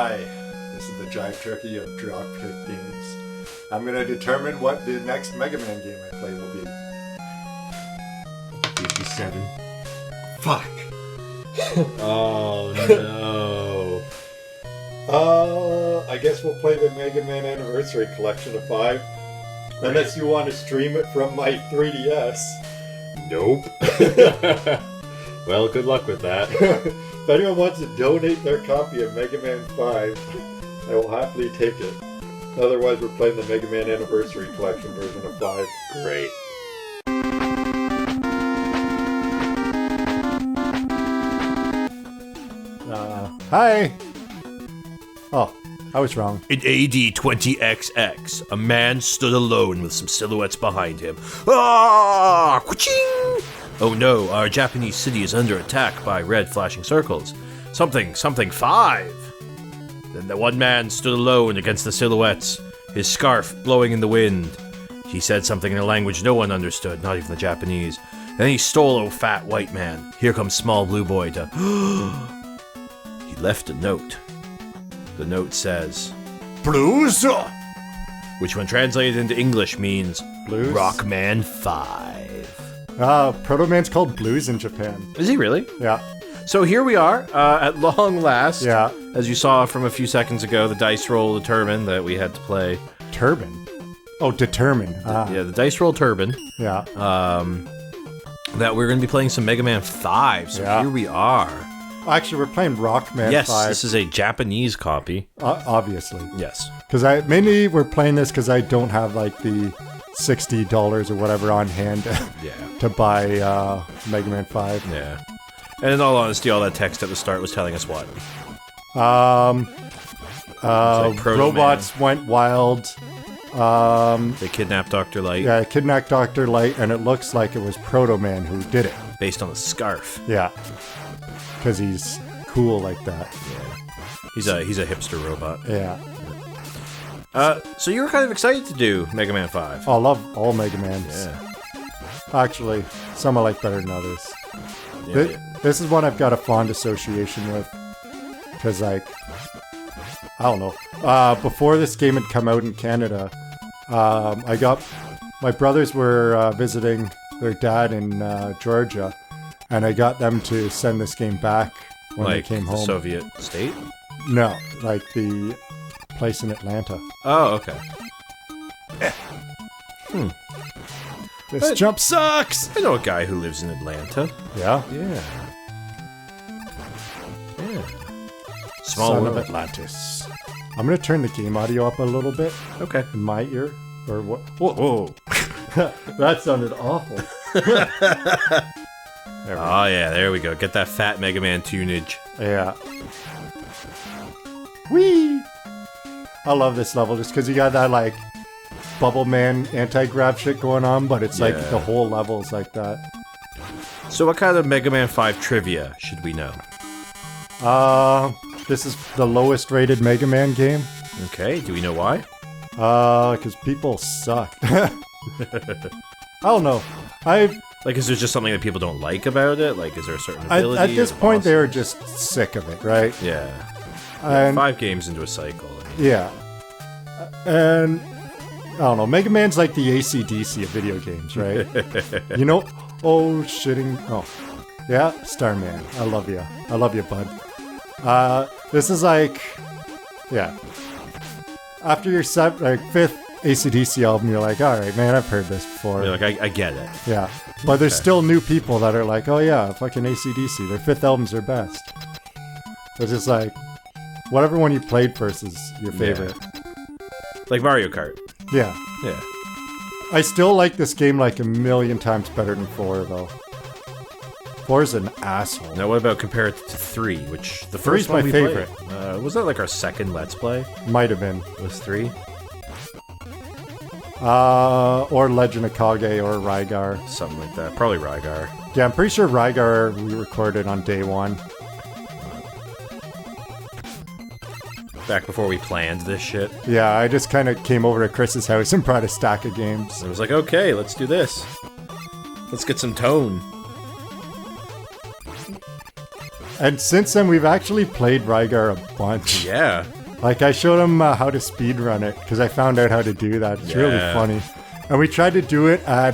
Hi, this is the Jive Turkey of Dropkick games. I'm going to determine what the next Mega Man game I play will be. 57. Fuck. Oh no. I guess we'll play the Mega Man Anniversary Collection of 5. Unless you want to stream it from my 3DS. Nope. Well, good luck with that. If anyone wants to donate their copy of Mega Man 5, I will happily take it. Otherwise, we're playing the Mega Man Anniversary Collection version of 5. Great. Hi! Oh, I was wrong. In AD 20XX, a man stood alone with some silhouettes behind him. Ah! Ka-ching! Oh no, our Japanese city is under attack by red flashing circles. Something 5. Then the one man stood alone against the silhouettes, his scarf blowing in the wind. He said something in a language no one understood, not even the Japanese. Then he stole a fat white man. Here comes small blue boy to... He left a note. The note says, Blues, which when translated into English means Blues? Rockman 5. Proto Man's called Blues in Japan. Is he really? Yeah. So here we are, at long last. Yeah. As you saw from a few seconds ago, the dice roll determined that we had to play. Turban? Oh, determined. Yeah, the dice roll turban. Yeah. That we're going to be playing some Mega Man 5. So Yeah. here we are. Actually, we're playing Rockman 5. Yes, this is a Japanese copy. Obviously. Yes. Because mainly we're playing this because I don't have like the $60 or whatever on hand Yeah. to buy Mega Man 5. Yeah. And in all honesty, all that text at the start was telling us what? Robots went wild. They kidnapped Dr.Light. Yeah, kidnapped Dr.Light, and it looks like it was Proto Man who did it. Based on the scarf. Yeah. Because he's cool like that. Yeah. He's a hipster robot. Yeah. So you were kind of excited to do Mega Man 5. I love all Mega Mans. Yeah. Actually, some I like better than others. Yeah. This is one I've got a fond association with. Because, like, I don't know. Before this game had come out in Canada, my brothers were visiting their dad in Georgia, and I got them to send this game back when they came home. The Soviet state? No, like the place in Atlanta. Oh, okay. This jump sucks! I know a guy who lives in Atlanta. Yeah? Yeah. Yeah. Small Son world. of Atlantis. I'm gonna turn the game audio up a little bit Okay. in my ear. Or what? Whoa. That sounded awful. Oh yeah, there we go. Get that fat Mega Man tunage. Yeah. Whee! I love this level just because you got that, like, Bubble Man anti-grav shit going on, but it's like Yeah. the whole level's like that. So what kind of Mega Man 5 trivia should we know? This is the lowest rated Mega Man game. Okay, do we know why? Because people suck. I don't know. Like, is there just something that people don't like about it? Like, is there a certain ability? At this or the point, they were bosses? just sick of it, right? Yeah. And 5 games into a cycle. yeah. And I don't know. Mega Man's like the AC/DC of video games, right? You know? Oh, shitting. Oh. Yeah, Starman. I love you. I love you, bud. This is like, yeah. After your fifth AC/DC album, you're like, all right, man, I've heard this before. You're like, I get it. Yeah, but there's still new people that are like, oh yeah, fucking AC/DC. Their fifth album's their best. So it's just like, whatever one you played first is your favorite. Like Mario Kart. Yeah. Yeah. I still like this game like a million times better than 4, though. 4's an asshole. Now, what about compared to 3, which the 3's first one my we favorite. played? Was that like our second Let's Play? Might have been. Was 3? Or Legend of Kage or Rygar. Something like that. Probably Rygar. Yeah, I'm pretty sure Rygar we recorded on day 1. Back before we planned this shit. Yeah, I just kind of came over to Chris's house and brought a stack of games. It was like, okay, let's do this. Let's get some tone. And since then, we've actually played Rygar a bunch. Yeah. Like, I showed him how to speedrun it, because I found out how to do that. It's really funny. And we tried to do it at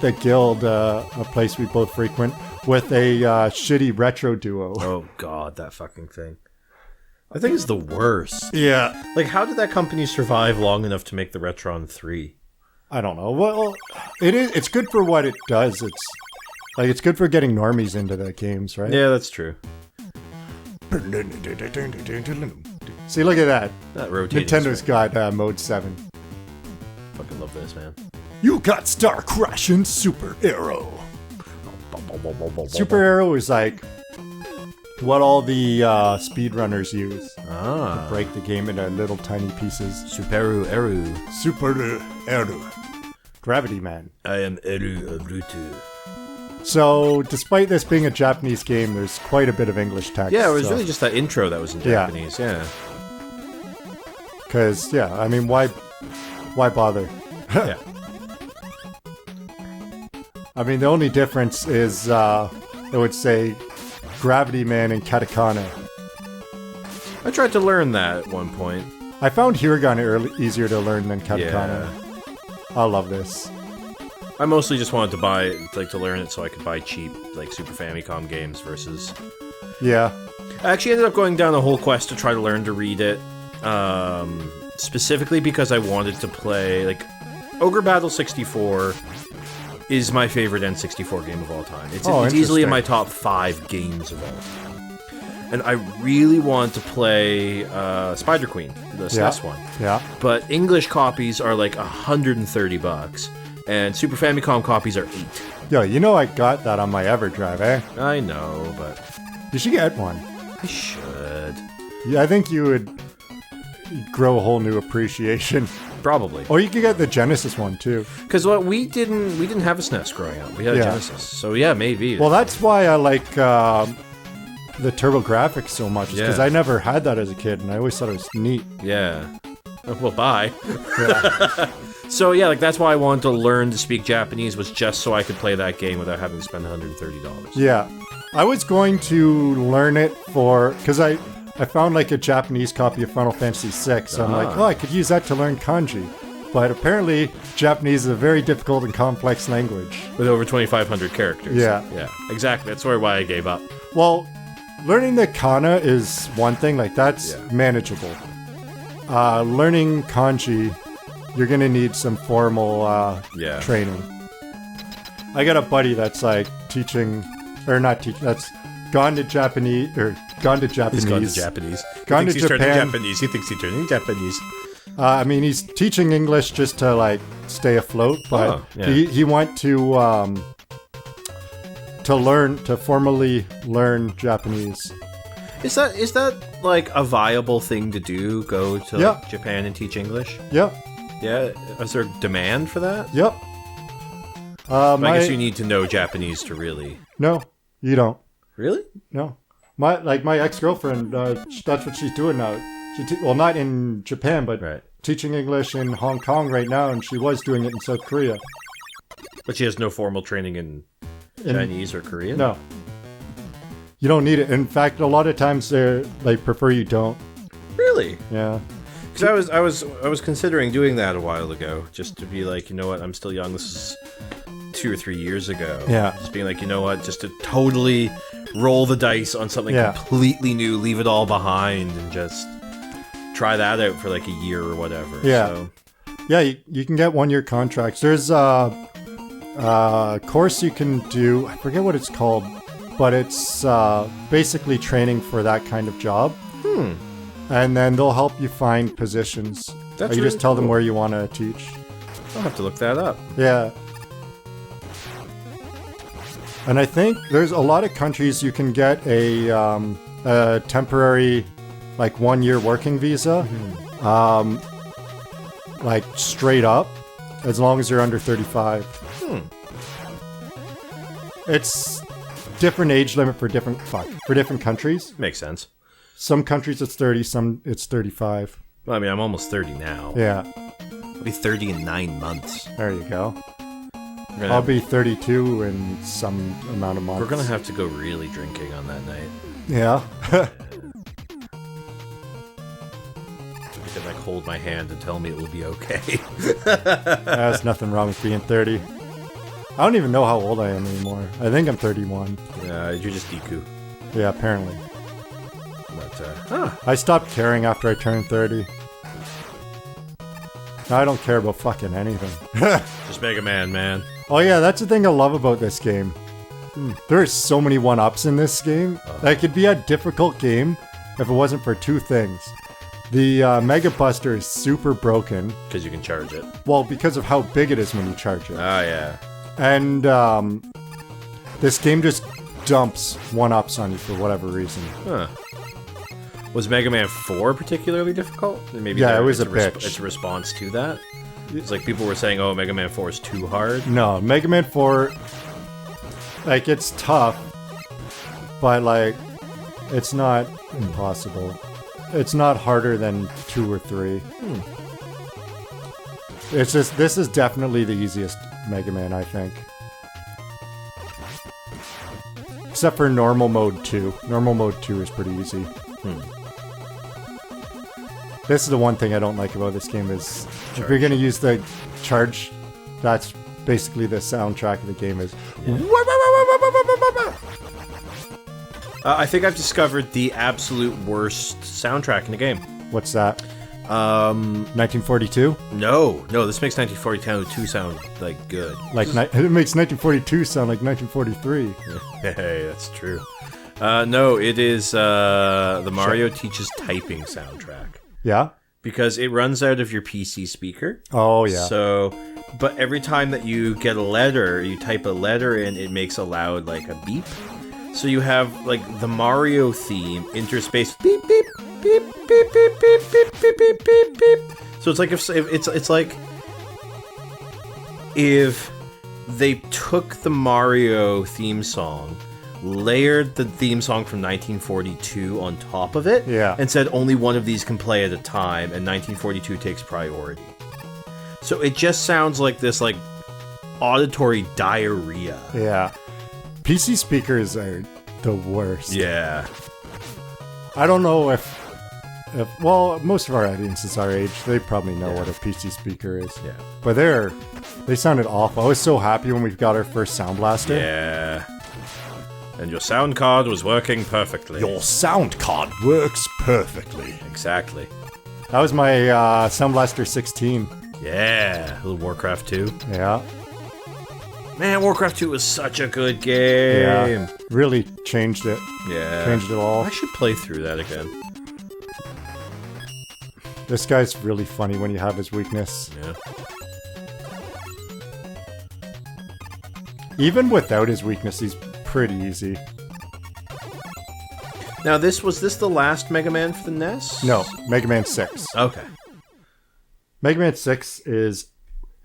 the guild, a place we both frequent, with a shitty retro duo. Oh, God, that fucking thing. I think it's the worst. Yeah. Like, how did that company survive long enough to make the Retron 3? I don't know. Well, it's good for what it does. It's good for getting normies into the games, right? Yeah, that's true. See, look at that. That rotating Nintendo's screen. got Mode 7. Fucking love this, man. You got Star Crush and Super Arrow. Super Arrow is like what all the speedrunners use. To break the game into little tiny pieces. Super Eru. Super Arrow. Gravity Man. I am Eru Brutu. So, despite this being a Japanese game, there's quite a bit of English text. Yeah, it was really just that intro that was in Japanese, yeah. Because, I mean, why bother? Yeah. I mean, the only difference is, I would say, Gravity Man and Katakana. I tried to learn that at one point. I found Hiragana easier to learn than Katakana. Yeah. I love this. I mostly just wanted to buy, to learn it so I could buy cheap, Super Famicom games versus... Yeah. I actually ended up going down a whole quest to try to learn to read it, specifically because I wanted to play, Ogre Battle 64 is my favorite N64 game of all time. It's easily in my top 5 games of all time. And I really want to play Spider Queen, the SNES one. Yeah. But English copies are $130. And Super Famicom copies are $8. Yo, I got that on my EverDrive, eh? I know, but... You should get one. I should. Yeah, I think you would grow a whole new appreciation. Probably. Or you could get the Genesis one, too. Because we didn't have a SNES growing up. We had a Genesis. So yeah, maybe. Well, that's why I like the TurboGrafx so much. Because I never had that as a kid, and I always thought it was neat. Yeah. Well, bye. Yeah. So yeah, that's why I wanted to learn to speak Japanese, was just so I could play that game without having to spend $130. Yeah. I was going to learn it because I found a Japanese copy of Final Fantasy VI. So I'm like, I could use that to learn kanji. But apparently, Japanese is a very difficult and complex language. With over 2,500 characters. Yeah. Yeah, exactly. That's why I gave up. Well, learning the kana is one thing. That's manageable. Learning kanji, you're going to need some formal training. I got a buddy that's teaching, or not teaching, that's gone to Japanese. He's gone to Japanese. Gone to He's turning Japan. Japanese. He thinks he's turning Japanese. I mean, he's teaching English just to stay afloat, but he went to formally learn Japanese. Is that a viable thing to do? Go to Japan and teach English? Yep. Yeah. Is there demand for that? Yep. I guess you need to know Japanese to really. No, you don't. Really? No. My ex-girlfriend, that's what she's doing now. Well, not in Japan, but teaching English in Hong Kong right now, and she was doing it in South Korea. But she has no formal training in Chinese or Korean? No. You don't need it. In fact, a lot of times they prefer you don't. Really? Yeah. Because I was considering doing that a while ago, just to be you know what, I'm still young. This is 2 or 3 years ago. Yeah. Just being you know what, just to totally roll the dice on something completely new, leave it all behind, and just try that out for a year or whatever. Yeah. So. Yeah, you can get 1-year contracts. There's a course you can do, I forget what it's called, but it's basically training for that kind of job. And then they'll help you find positions. That's you really just tell them cool. where you want to teach. I'll have to look that up. Yeah. And I think there's a lot of countries you can get a temporary, 1-year working visa, straight up, as long as you're under 35. It's different age limit for different countries. Makes sense. Some countries it's 30, some it's 35. Well, I mean, I'm almost 30 now. Yeah. I'll be 30 in 9 months. There you go. I'll be 32 in some amount of months. We're gonna have to go really drinking on that night. Yeah. You could like hold my hand and tell me it will be okay. There's nothing wrong with being 30. I don't even know how old I am anymore. I think I'm 31. You're just Deku. Yeah, apparently. But, I stopped caring after I turned 30. Now I don't care about fucking anything. just Mega Man. Oh yeah, that's the thing I love about this game. There are so many one-ups in this game. That could be a difficult game if it wasn't for two things. The Mega Buster is super broken. Because you can charge it. Well, because of how big it is when you charge it. Oh, yeah. And this game just dumps one-ups on you for whatever reason. Huh. Was Mega Man 4 particularly difficult? Maybe Yeah, it was a bitch. It's a response to that? It's like people were saying, oh, Mega Man 4 is too hard. No, Mega Man 4, like, it's tough, but, like, it's not impossible. It's not harder than 2 or 3. It's just, this is definitely the easiest Mega Man, I think. Except for Normal Mode 2. Normal Mode 2 is pretty easy. This is the one thing I don't like about this game is if you're going to use the charge, that's basically the soundtrack of the game is... I think I've discovered the absolute worst soundtrack in the game. What's that? 1942? No, this makes 1942 sound, like, good. Like, it makes 1942 sound like 1943. Hey, that's true. No, it is the Mario Teaches Typing soundtrack. Yeah? Because it runs out of your PC speaker. Oh, yeah. So, but every time that you get a letter, you type a letter in, it makes a loud, like, a beep. So you have, like, the Mario theme interspaced beep, beep, beep, beep, beep, beep, beep, beep, beep, beep, beep. So it's like if it's like if they took the Mario theme song, layered the theme song from 1942 on top of it, Yeah. and said only one of these can play at a time, and 1942 takes priority. So it just sounds like this, like, auditory diarrhea. Yeah. PC speakers are the worst. Yeah. I don't know if well, most of our audience is our age. They probably know what a PC speaker is. Yeah. But they sounded awful. I was so happy when we got our first Sound Blaster. Yeah. And your sound card was working perfectly. Your sound card works perfectly. Exactly. That was my Sound Blaster 16. Yeah. A little Warcraft 2. Yeah. Man, Warcraft 2 was such a good game. Yeah. Really changed it. Yeah. Changed it all. I should play through that again. This guy's really funny when you have his weakness. Yeah. Even without his weakness, he's pretty easy. Now, was this the last Mega Man for the NES? No, Mega Man 6. Okay. Mega Man 6 is...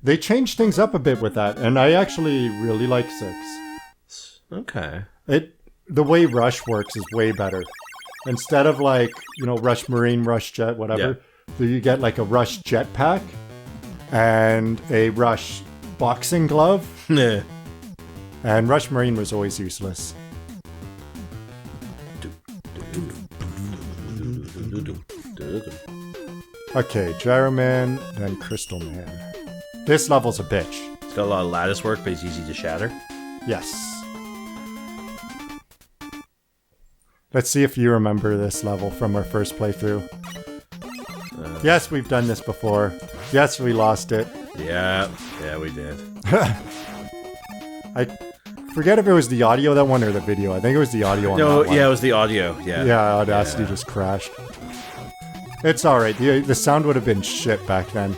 They changed things up a bit with that, and I actually really like 6. Okay. The way Rush works is way better. Instead of like, Rush Marine, Rush Jet, whatever, you get like a Rush Jetpack and a Rush Boxing Glove. Yeah. And Rush Marine was always useless. Okay, Gyro Man, then Crystal Man. This level's a bitch. It's got a lot of lattice work, but it's easy to shatter. Yes. Let's see if you remember this level from our first playthrough. Yes, we've done this before. Yes, we lost it. Yeah, we did. I forget if it was the audio that one or the video. I think it was the audio on that one. Yeah, it was the audio. Yeah. Yeah, Audacity just crashed. It's alright. The sound would have been shit back then.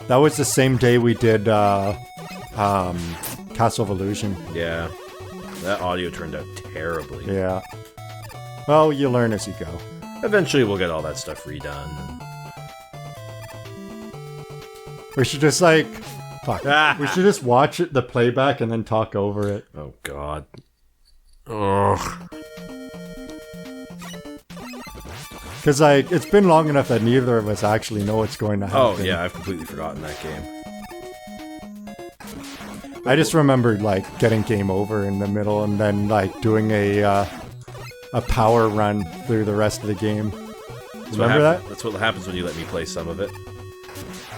That was the same day we did Castle of Illusion. Yeah. That audio turned out terribly. Yeah. Well, you learn as you go. Eventually we'll get all that stuff redone. We should just like... Fuck. We should just watch it, the playback, and then talk over it. Oh, God. Ugh. Because, like, it's been long enough that neither of us actually know what's going to happen. Oh, yeah, I've completely forgotten that game. I just remember like getting game over in the middle and then like doing a power run through the rest of the game. Remember that? That's what happens when you let me play some of it.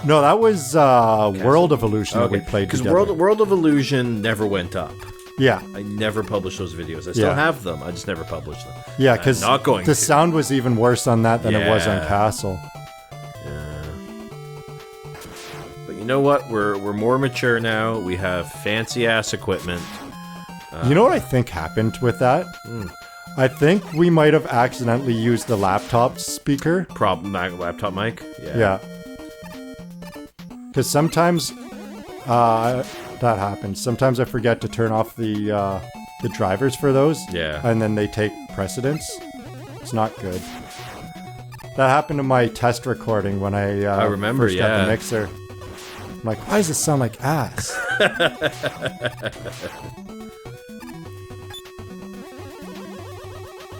No, that was World of Illusion that we played because together. World of Illusion never went up. Yeah. I never published those videos. I still have them. I just never published them. Yeah, because the sound was even worse on that than it was on Castle. Yeah. But you know what? We're more mature now. We have fancy ass equipment. You know what I think happened with that? I think we might have accidentally used the laptop speaker. Laptop mic? Yeah. Because sometimes that happens. Sometimes I forget to turn off the drivers for those. Yeah. And then they take precedence. It's not good. That happened to my test recording when I remember, first got the mixer. I'm like, why does it sound like ass?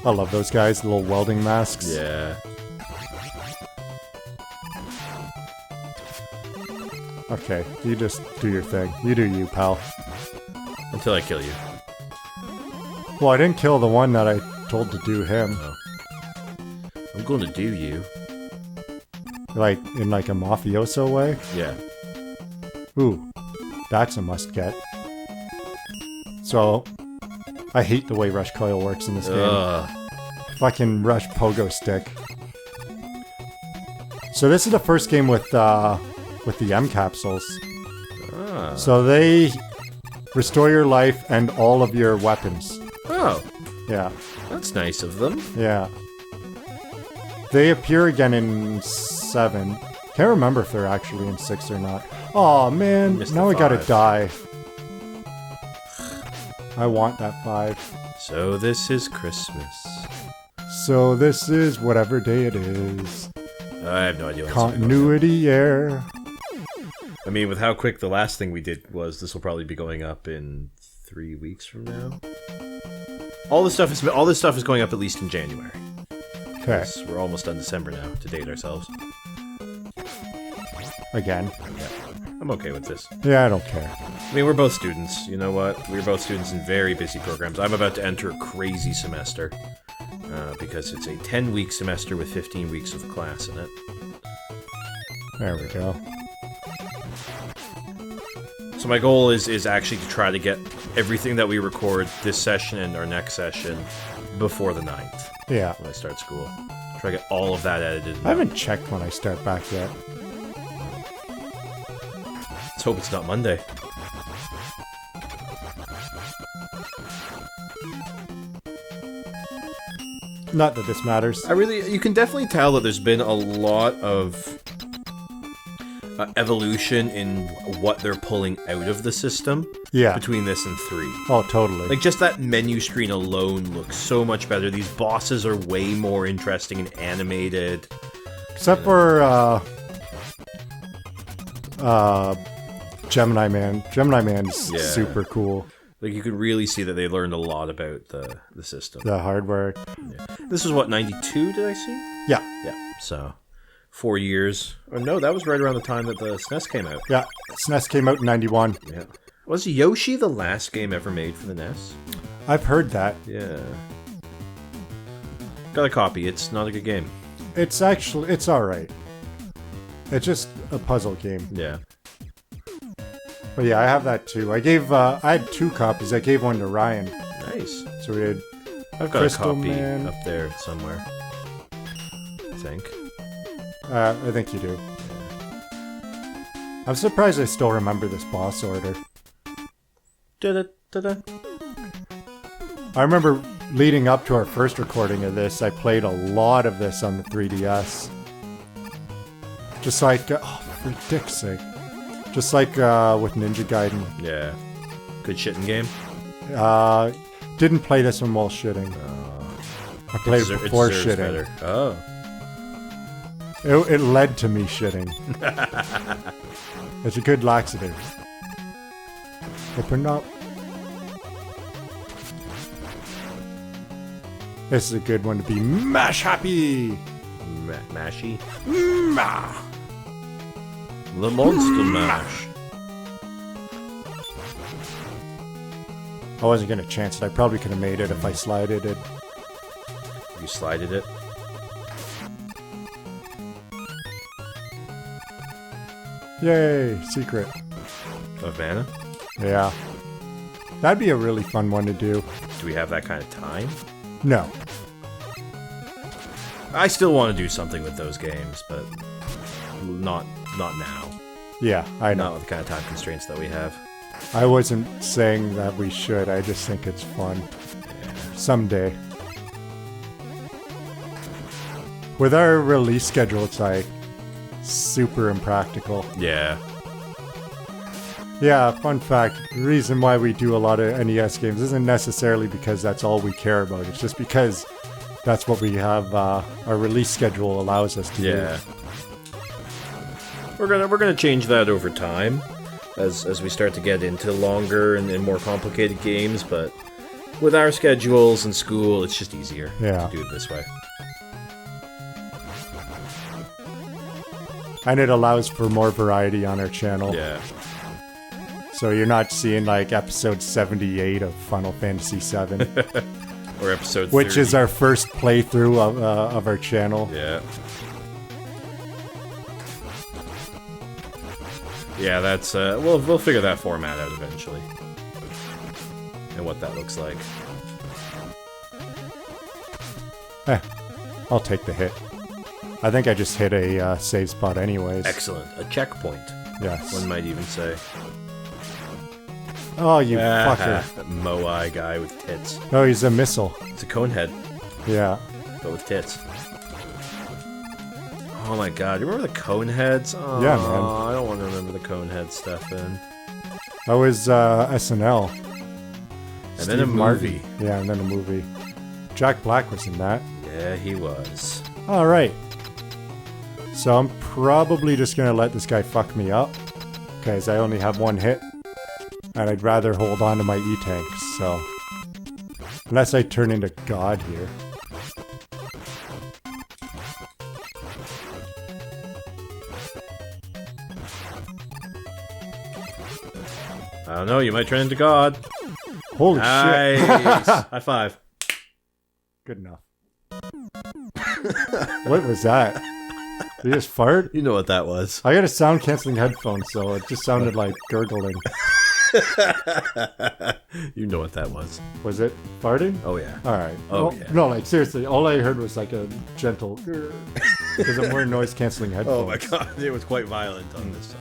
I love those guys, the little welding masks. Yeah. Okay, you just do your thing. You do you, pal. Until I kill you. Well, I didn't kill the one that I told to do him. Oh. I'm going to do you. Like, in like a mafioso way? Yeah. Ooh, that's a must get. So, I hate the way Rush Coil works in this game. Fucking Rush Pogo Stick. So this is the first game with the M capsules. So they restore your life and all of your weapons. Oh. Yeah. That's nice of them. Yeah. They appear again in 7. Can't remember if they're actually in 6 or not. Oh man, now I gotta die. I want that 5. So this is Christmas. So this is whatever day it is. I have no idea. Continuity error. I mean, with how quick the last thing we did was, this will probably be going up in 3 weeks from now. All this stuff is going up at least in January. Okay. We're almost done December now to date ourselves. Again. Yeah. I'm okay with this. Yeah, I don't care. I mean, we're both students. You know what? We're both students in very busy programs. I'm about to enter a crazy semester. Because it's a 10-week semester with 15 weeks of class in it. There we go. So my goal is actually to try to get everything that we record this session and our next session before the 9th. Yeah. When I start school. Try to get all of that edited. I haven't checked when I start back yet. Let's hope it's not Monday. Not that this matters. You can definitely tell that there's been a lot of evolution in what they're pulling out of the system. Yeah. Between this and 3. Oh, totally. Like, just that menu screen alone looks so much better. These bosses are way more interesting and animated. Except for, Gemini Man. Gemini Man's super cool. Like, you can really see that they learned a lot about the system. The hardware. Yeah. This was, what, 92, did I see? Yeah. Yeah, so 4 years. Oh, no, that was right around the time that the SNES came out. Yeah, SNES came out in 91. Yeah. Was Yoshi the last game ever made for the NES? I've heard that. Yeah. Got a copy. It's not a good game. It's alright. It's just a puzzle game. Yeah. But yeah, I have that too. I had 2 copies. I gave one to Ryan. Nice. So we had I've got Crystal a copy Man. up there somewhere. I think. I think you do. I'm surprised I still remember this boss order. Da-da-da-da. I remember leading up to our first recording of this, I played a lot of this on the 3DS. Just like, for dick's sake. Just like with Ninja Gaiden. Yeah. Good shitting game? Didn't play this one while shitting. I played it before shitting. Better. Oh. It led to me shitting. It's a good laxative. Open up. This is a good one to be mash happy. Mashy? Ma. The Monster Mash. I wasn't gonna chance it. I probably could have made it if I slided it. You slided it. Yay! Secret. Of mana? Yeah. That'd be a really fun one to do. Do we have that kind of time? No. I still want to do something with those games, but not now. Yeah, I know. Not with the kind of time constraints that we have. I wasn't saying that we should. I just think it's fun. Someday. With our release schedule, it's like super impractical. Yeah. Yeah, fun fact, the reason why we do a lot of NES games isn't necessarily because that's all we care about. It's just because that's what we have, our release schedule allows us to Yeah. We're gonna change that over time as we start to get into longer and more complicated games, but with our schedules and school, it's just easier Yeah. to do it this way. And it allows for more variety on our channel. Yeah. So you're not seeing like episode 78 of Final Fantasy VII, Or episode 30. which is our first playthrough of our channel. Yeah. Yeah, that's we'll figure that format out eventually. And what that looks like. I'll take the hit. I think I just hit a save spot anyways. Excellent. A checkpoint, Yes. one might even say. Oh, you fucker. That Moai guy with tits. No, he's a missile. It's a cone head, Yeah. but with tits. Oh my god, you remember the cone heads? Oh, Yeah, man. I don't want to remember the cone head stuff then. That was SNL. And then a Steve Martin. movie. Yeah, and then a movie. Jack Black was in that. Yeah, he was. Alright. So I'm probably just gonna let this guy fuck me up. Because I only have one hit. And I'd rather hold on to my E-tanks, so... Unless I turn into God here. I don't know, you might turn into God. Holy shit. Nice. High five. Good enough. What was that? Did you just fart? You know what that was. I got a sound canceling headphone, so it just sounded like gurgling. You know what that was. Was it farting? Oh yeah. Alright. Oh, Well, yeah. No, like seriously, all I heard was like a gentle because I'm wearing noise canceling headphones. Oh my god, it was quite violent on this side.